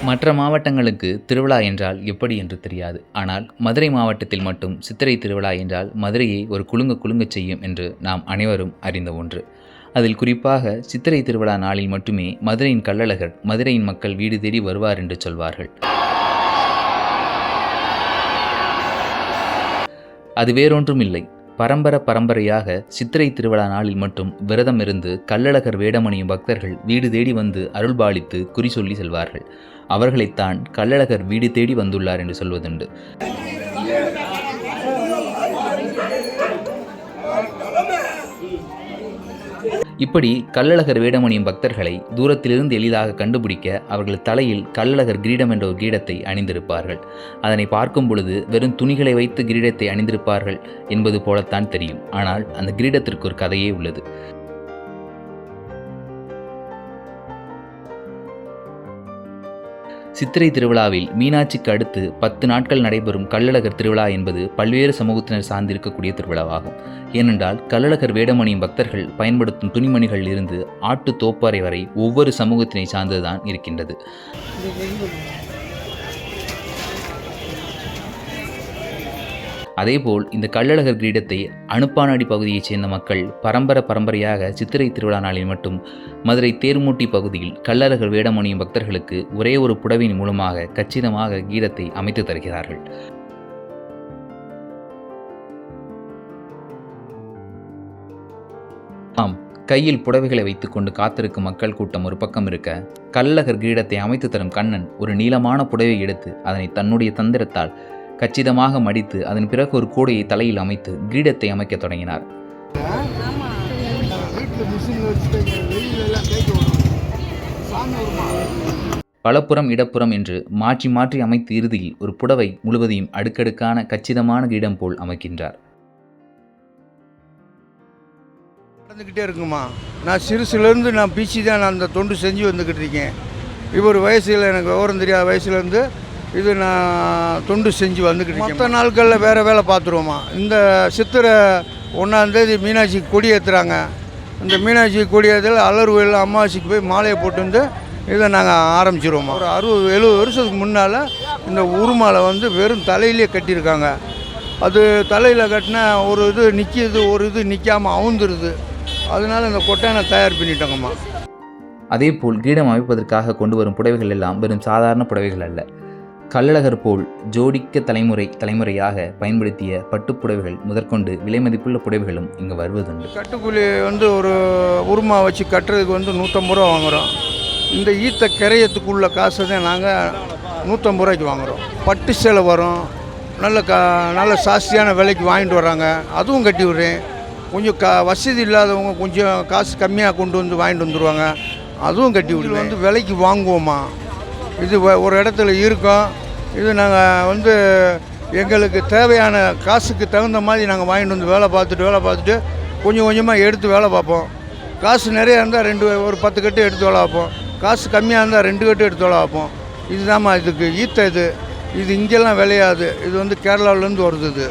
மற்ற மாவட்டங்களுக்கு திருவிழா என்றால் எப்படி என்று தெரியாது. ஆனால் மதுரை மாவட்டத்தில் மட்டும் சித்திரை திருவிழா என்றால் மதுரையை ஒரு குலுங்கச் செய்யும் என்று நாம் அனைவரும் அறிந்த ஒன்று. அதில் குறிப்பாக சித்திரை திருவிழா நாளில் மட்டுமே மதுரையின் கள்ளழகர் மதுரையின் மக்கள் வீடு தேடி வருவார் என்று சொல்வார்கள். அது வேறொன்றும் இல்லை, பரம்பரையாக சித்திரை திருவிழா நாளில் மட்டும் விரதம் இருந்து கள்ளழகர் வேடமணியும் பக்தர்கள் வீடு தேடி வந்து அருள்பாலித்து குறி சொல்லி செல்வார்கள். அவர்களைத்தான் கள்ளழகர் வீடு தேடி வந்துள்ளார் என்று சொல்வதுண்டு. இப்படி கள்ளழகர் வேடமணியும் பக்தர்களை தூரத்திலிருந்து எளிதாக கண்டுபிடிக்க அவர்கள் தலையில் கள்ளழகர் கிரீடம் என்ற ஒரு கிரீடத்தை அணிந்திருப்பார்கள். அதனை பார்க்கும் பொழுது வெறும் துணிகளை வைத்து கிரீடத்தை அணிந்திருப்பார்கள் என்பது போலத்தான் தெரியும். ஆனால் அந்த கிரீடத்திற்கு ஒரு கதையே உள்ளது. சித்திரை திருவிழாவில் மீனாட்சிக்கு அடுத்து 10 நாட்கள் நடைபெறும் கள்ளழகர் திருவிழா என்பது பல்வேறு சமூகத்தினர் சார்ந்திருக்கக்கூடிய திருவிழாவாகும். ஏனென்றால் கள்ளழகர் வேடமணியும் பக்தர்கள் பயன்படுத்தும் துணிமணிகளில் இருந்து ஆட்டு தோப்பாறை வரை ஒவ்வொரு சமூகத்தினை சார்ந்துதான் இருக்கின்றது. அதேபோல் இந்த கள்ளழகர் கிரீடத்தை அனுப்பானடி பகுதியைச் சேர்ந்த மக்கள் பரம்பரையாக சித்திரை திருவிழா நாளில் மட்டும் மதுரை தேர்மூட்டி பகுதியில் கள்ளழகர் வேடமணியும் பக்தர்களுக்கு ஒரே ஒரு புடவையின் மூலமாக கச்சிதமாக கிரீடத்தை அமைத்து தருகிறார்கள். ஆம், கையில் புடவைகளை வைத்துக்கொண்டு காத்திருக்கும் மக்கள் கூட்டம் ஒரு பக்கம் இருக்க, கள்ளழகர் கிரீடத்தை அமைத்து தரும் கண்ணன் ஒரு நீளமான புடவை எடுத்து அதனை தன்னுடைய தந்திரத்தால் கச்சிதமாக மடித்து அதன் பிறகு ஒரு கூடையை தலையில் அமைத்து கிரீடத்தை அமைக்க தொடங்கினார். பலப்புறம் இடப்புறம் என்று மாற்றி அமைத்து இறுதியில் ஒரு புடவை முழுவதையும் அடுக்கடுக்கான கச்சிதமான கிரீடம் போல் அமைக்கின்றார். நடந்துக்கிட்டே இருக்குமா, நான் சிறுசுலேருந்து நான் பீச்சி தான் நான் அந்த தொண்டு செஞ்சு வந்துக்கிட்டு இருக்கேன். இவர் வயசில் எனக்கு விவரம் தெரியாத வயசுலேருந்து இது நான் தொண்டு செஞ்சு வந்துக்கிட்டு இருக்கேன். மற்ற நாட்களில் வேறு வேலை பார்த்துருவோமா. இந்த சித்திரை 1ஆம் தேதி மீனாட்சி கொடி ஏற்றுறாங்க. இந்த மீனாட்சி கொடி ஏற்றல அலர்வெல்லாம் அமாவாசைக்கு போய் மாலையை போட்டு வந்து இதை நாங்கள் ஆரம்பிச்சிருவோமா. ஒரு 60-70 வருஷத்துக்கு முன்னால் இந்த உருமாலை வெறும் தலையிலே கட்டியிருக்காங்க. அது தலையில் கட்டினா ஒரு இது நிற்கிது, ஒரு இது நிற்காமல் அவுந்துருது. அதனால் இந்த கொட்டையை தயார் பண்ணிட்டோங்கம்மா. அதேபோல் கிரீடம் அமைப்பதற்காக கொண்டு வரும் புடவைகள் எல்லாம் வெறும் சாதாரண புடவைகள் அல்ல. கள்ளழகர் போல் ஜோடிக்க தலைமுறையாக பயன்படுத்திய பட்டுப்புடவைகள் முதற்கொண்டு விலை மதிப்புள்ள புடவைகளும் இங்கு வருவதுண்டு. கட்டுக்கூலி ஒரு உருமா வச்சு கட்டுறதுக்கு 150 ரூபா வாங்குகிறோம். இந்த ஈத்த கிரையத்துக்குள்ள காசை தான் நாங்கள் 150 ரூபாய்க்கு வாங்குகிறோம். பட்டு சேலை வரும், நல்ல சாஸ்தியான விலைக்கு வாங்கிட்டு வராங்க. அதுவும் கட்டி விடுறேன். கொஞ்சம் வசதி இல்லாதவங்க கொஞ்சம் காசு கம்மியாக கொண்டு வந்து வாங்கிட்டு வந்துடுவாங்க. அதுவும் கட்டி விடுவேன். விலைக்கு வாங்குவோமா. இது ஒரு இடத்துல இருக்கோம். இது நாங்கள் எங்களுக்கு தேவையான காசுக்கு தகுந்த மாதிரி நாங்கள் வாங்கிட்டு வந்து வேலை பார்த்துட்டு கொஞ்சம் கொஞ்சமாக எடுத்து வேலை பார்ப்போம். காசு நிறையா இருந்தால் ஒரு 10 கட்டு எடுத்து வேலை பார்ப்போம். காசு கம்மியாக இருந்தால் 2 கட்டு எடுத்து வேலை பார்ப்போம். இதுதாம்மா இதுக்கு ஈத்த இது இங்கெல்லாம் விளையாது. இது கேரளாவிலேருந்து வருது. இது